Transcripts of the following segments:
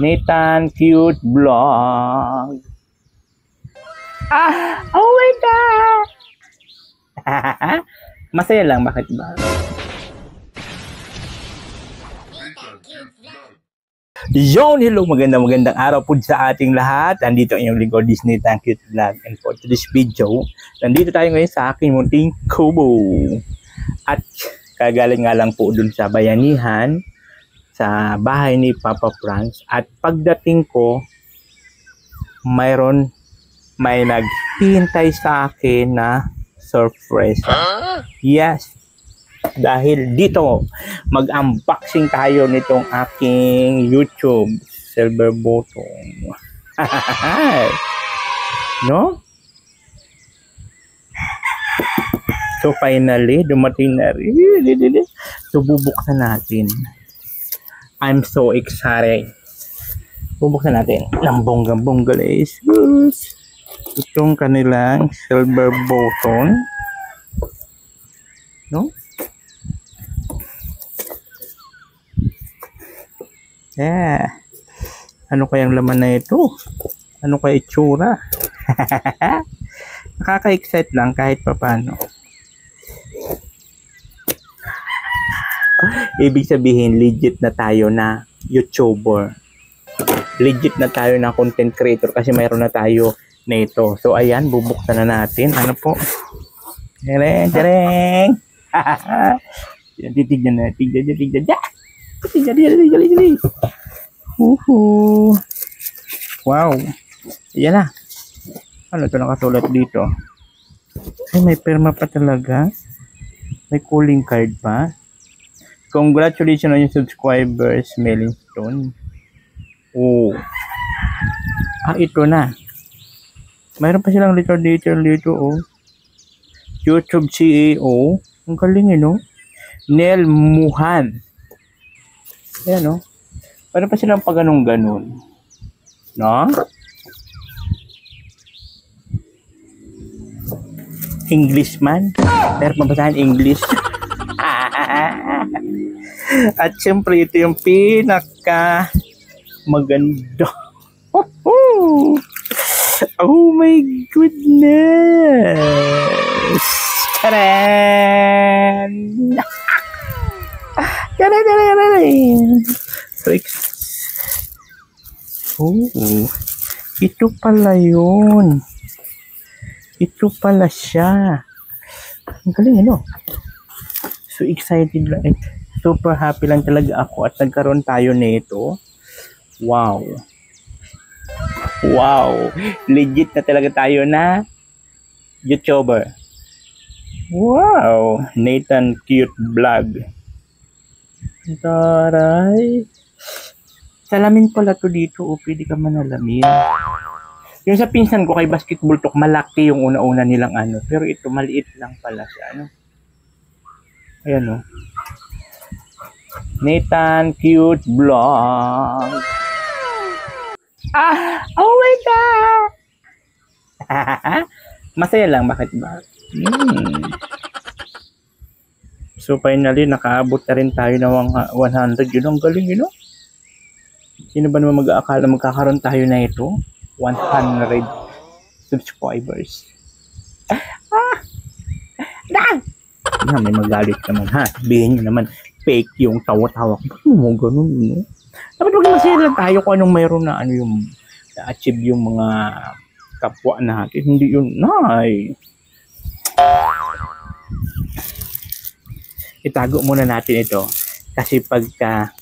Nathan Cute Vlog. Oh my God! Masaya lang, bakit ba? Hello, magandang araw po sa ating lahat. Nandito ang inyong lingkod, Disney Nathan Cute Vlog. And for today's video, nandito tayo ngayon sa aking munting kubo. At kagaling nga lang po dun sa bayanihan, sa bahay ni Papa Franz. At pagdating ko, may naghihintay sa akin na surprise. Yes, dahil dito mag-unboxing tayo nitong aking YouTube silver button. No? So finally, dumating na rin. So bubuksan natin. I'm so excited. Bubuksan natin ng bonggang-bongga guys. Itong kanilang silver button. No? Yeah. Ano kayang laman na ito? Ano kaya itsura? Nakaka-excite lang kahit papano. Ibig sabihin, legit na tayo na YouTuber. Legit na tayo na content creator kasi mayroon na tayo na ito. So, ayan, bubuksan na natin. Ano po? Tereng, tereng! Titignan na. Tignan. Tignan. Wow. Ayan na. Ano ito nakasulat dito? Ay, may perma pa talaga. May calling card pa. Congratulations on your subscribers, Melingstone. Oh. Ito na. Mayroon pa silang little dito, oh. YouTube CEO. Ang galing, no? Nel Muhan. Ayan, no? Mayroon pa silang pa ganun. No? Englishman. Meron pa basahan English. At syempre ito yung pinaka maganda. Oh my goodness. Taran! Ito pala yun. Ito pala siya. Ang galing, ano? So excited lang. Super happy lang talaga ako at nagkaroon tayo nito. Wow. Wow. Legit na talaga tayo na YouTuber. Wow. Nathan Cute Vlog. Taray. Salamin pala to dito. O, pwede ka manalamin. Yung sa pinsan ko kay Basketball Talk, malaki yung una-una nilang ano. Pero ito, maliit lang pala siya. Ano? Ayan, o. Nathan Cute Vlog. Oh my God! Masaya lang, bakit ba? So finally, nakaabot na rin tayo ng 100. Yun, ang galing, yun, no? Sino ba naman mag-aakala magkakaroon tayo na ito? 100 subscribers. May magalit naman, ha? Sabihin nyo naman, fake yung tawa-tawa. Bakit mo ganun, no? Dapat maging masaya lang tayo kung anong mayroon na ano yung na-achieve yung mga kapwa natin. Hindi yun, nay. Itago muna natin ito. Kasi pagka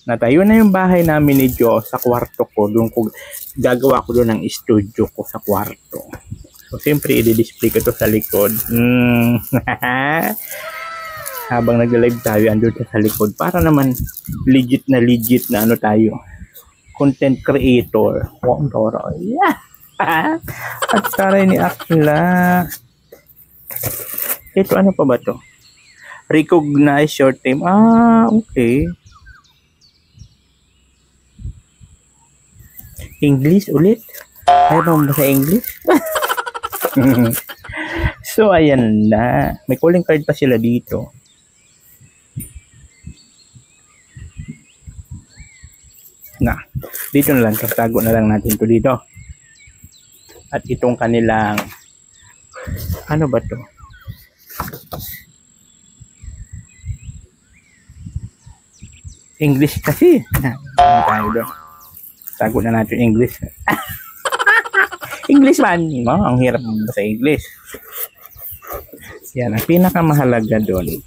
natayo na yung bahay namin ni Joe sa kwarto ko, doon ko gagawa ko doon ng studio ko sa kwarto. So, siyempre, i-display ko ito sa likod. Habang nag-live tayo, andun sa likod. Para naman, legit na ano tayo. Content creator. Wow, toro. Yeah! At taray ni Akla. Ito, ano pa ba to? Recognize your team. Okay. English ulit? Mayroon ba sa English? So, ayan na. May calling card pa sila dito. na. Dito na lang, tago na lang natin to dito. At itong kanilang, ano ba to? English kasi. Tayo doon. Tago na natin English. English man. No? Ang hirap sa English. Yan, ang pinakamahalaga doon.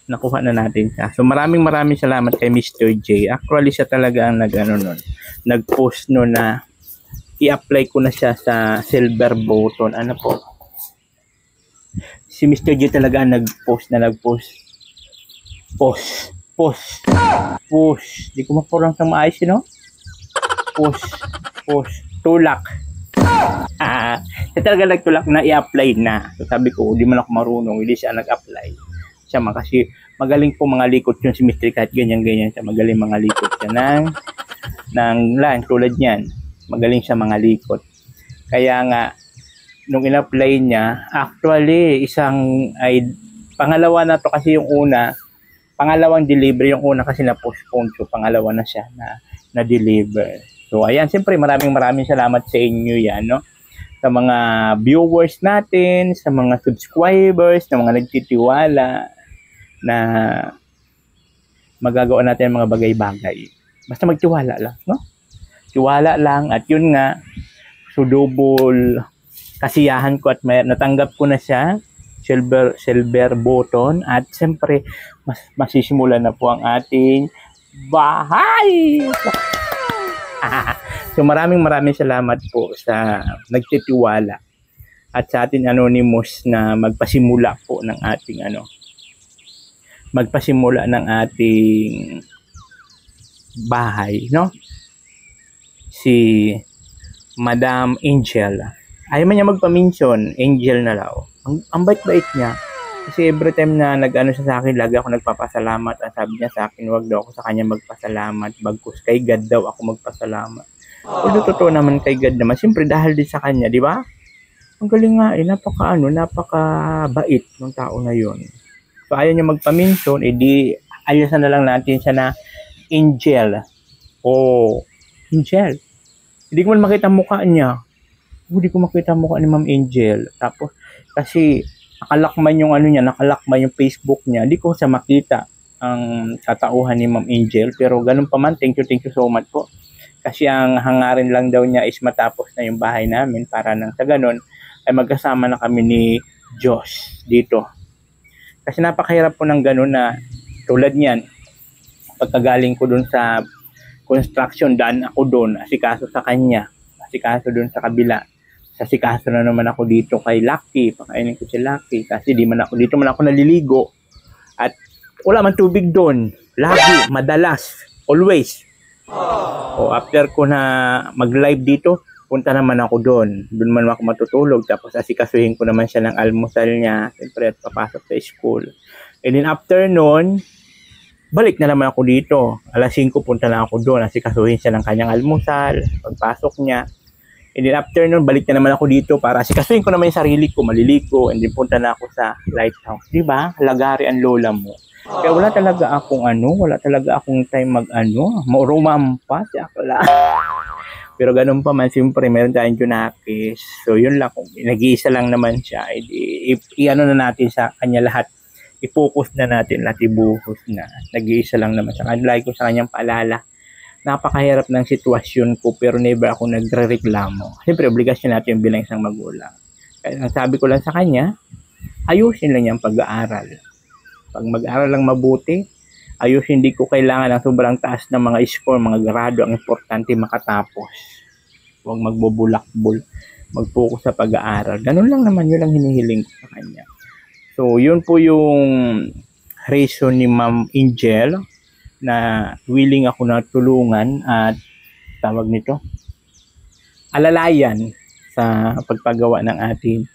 Nakuha na natin siya. So maraming salamat kay Mr. J. Actually siya talaga ang nag-post no na i-apply ko na siya sa silver button. Ano po? Si Mr. J talaga ang nag-post. Di ko mapurang sa maayos, no? Tulak. Siya talaga nagtulak na i-apply na. So sabi ko, di man ako marunong, hindi siya nag-apply. Siya kasi magaling po mga likot yun si Mr. Kahit ganyan siya. Magaling mga likot siya ng line tulad niyan. Magaling siya mga likot. Kaya nga, nung in-apply niya, actually, pangalawa na to kasi yung una, pangalawang delivery yung una kasi na-postpone. So, pangalawa na siya na deliver. So, ayan, siyempre maraming salamat sa inyo yan, no? Sa mga viewers natin, sa mga subscribers, sa mga nagtitiwala na magagawa natin mga bagay-bagay. Basta magtiwala lang, no? Tiwala lang at yun nga, so double kasiyahan ko at natanggap ko na siya, silver button at siyempre masisimulan na po ang ating bahay. So maraming salamat po sa nagtitiwala at sa ating anonymous na magpasimula po ng ating bahay, no? Si Madam Angel. Ayaw man niya magpa-mention, Angel na raw. Ang bait-bait niya. Kasi every time na nag-ano siya sa akin, lagi ako nagpapasalamat. At sabi niya sa akin, wag daw ako sa kanya magpasalamat. Bagkus kay God daw ako magpasalamat. Although totoo naman kay God naman. Siyempre dahil din sa kanya, di ba? Ang galing nga napaka-bait ng tao na yon. So ayaw niya magpa-mention, edi ayusan na lang natin siya na Angel. Angel. Hindi ko man makita mukha niya. Hindi ko makita mukha ni Ma'am Angel. Tapos, kasi nakalakman yung Facebook niya. Hindi ko siya makita ang katauhan ni Ma'am Angel. Pero ganun pa man, thank you so much po. Kasi ang hangarin lang daw niya is matapos na yung bahay namin para nang sa ganun ay magkasama na kami ni Josh dito. Kasi napakahirap po ng ganun na tulad niyan. Pagkagaling ko dun sa construction, daan ako doon, asikaso sa kanya, asikaso doon sa kabila. Asikaso na naman ako dito kay Lucky, pakainin ko si Lucky kasi dito man ako naliligo at wala man tubig doon. Lagi, madalas, always. After ko na mag-live dito, punta naman ako doon. Doon man ako matutulog tapos asikasuhin ko naman siya ng almusal niya, siyempre at papasok sa school. And then after noon, balik na naman ako dito. Alas 5 punta na ako doon. Asikasuhin siya ng kanyang almusal. Pagpasok niya. And then after nun, balik na naman ako dito para asikasuhin ko naman yung sarili ko, maliliko. And then punta na ako sa lighthouse. Diba? Lagari ang lola mo. Kaya wala talaga akong time rumampa siya pala. Pero ganun pa man, siyempre meron tayong Junakis. So yun lang, kung nag-iisa lang naman siya, i-ano na natin sa kanya lahat. I-focus na natin lahat, ibuhos na. Nag-iisa lang naman siya. Like ko sa kanyang paalala, napakahirap ng sitwasyon ko pero never ako nagre-reklamo. Siyempre, obligasyon natin yung bilang isang magulang. Kaya ang sabi ko lang sa kanya, ayusin lang yung pag-aaral. Pag mag-aaral lang mabuti, ayusin, hindi ko kailangan ng sobrang taas ng mga score, mga grado. Ang importante makatapos. Huwag magbubulakbol. Mag-focus sa pag-aaral. Ganun lang naman, yun lang hinihiling ko sa kanya. So, yun po yung reason ni Ma'am Angel na willing ako na tulungan at tawag nito, alalayan sa pagpagawa ng ating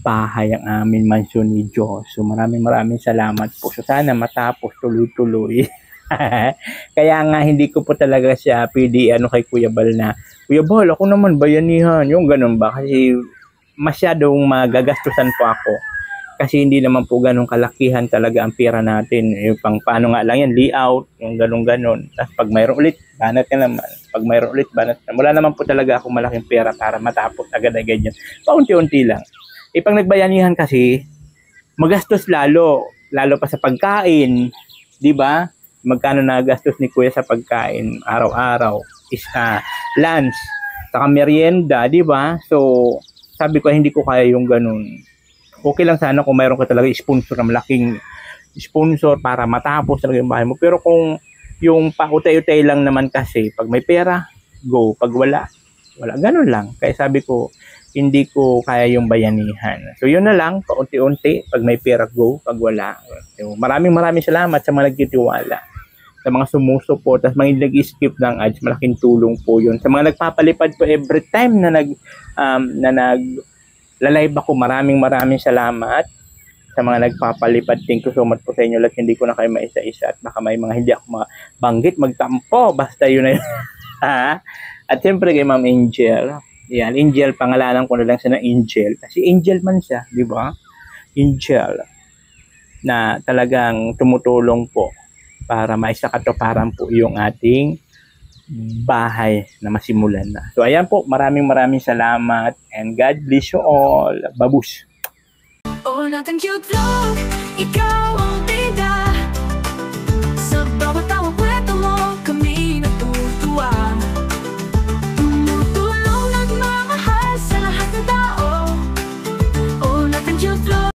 bahay, ang aming mansyon ni Diyos. So maraming salamat po. So sana matapos tuloy-tuloy. Kaya nga hindi ko po talaga siya pwede kay Kuya Bal na, Kuya Bal, ako naman bayanihan. Yung ganun ba? Kasi masyadong magagastusan po ako. Kasi hindi naman po ganun kalakihan talaga ang pera natin. Yung pang paano nga lang yan, layout, yung ganun-ganon. Tapos pag mayroon ulit, banat ka naman. Pag mayroon ulit, banat ka. Wala naman po talaga akong malaking pera para matapos agad-agad yan. Paunti-unti lang. Pag nagbayanihan kasi, magastos lalo. Lalo pa sa pagkain. Di ba? Magkano nagastos ni Kuya sa pagkain araw-araw? Lunch. Saka merienda, di ba? So, sabi ko, hindi ko kaya yung ganun. Okay lang sana kung mayroon ka talaga sponsor na malaking sponsor para matapos talaga yung bahay mo. Pero kung yung pautay-utay lang naman kasi, pag may pera, go. Pag wala, wala. Ganun lang. Kaya sabi ko, hindi ko kaya yung bayanihan. So yun na lang, paunti-unti. Pag may pera, go. Pag wala. So, maraming salamat sa mga nagtitiwala. Sa mga sumusuporta, sa mga nag-skip ng ads, malaking tulong po yun. Sa mga nagpapalipad po every time na live ako, maraming salamat sa mga nagpapalipad. Thank you so much po sa inyo lahat. Hindi ko na kayo maisa-isa at baka may mga hindi ako mabanggit, magtampo. Basta yun na yun. At siyempre kay Ma'am Angel. Yan, Angel, pangalanan ko na lang siya ng Angel. Kasi Angel man siya, di ba? Angel. Na talagang tumutulong po para maisakatuparan po yung ating bahay na masimulan na. So ayan po, maraming salamat and God bless you all. Babush! Oh, nothing cute vlog, ikaw ang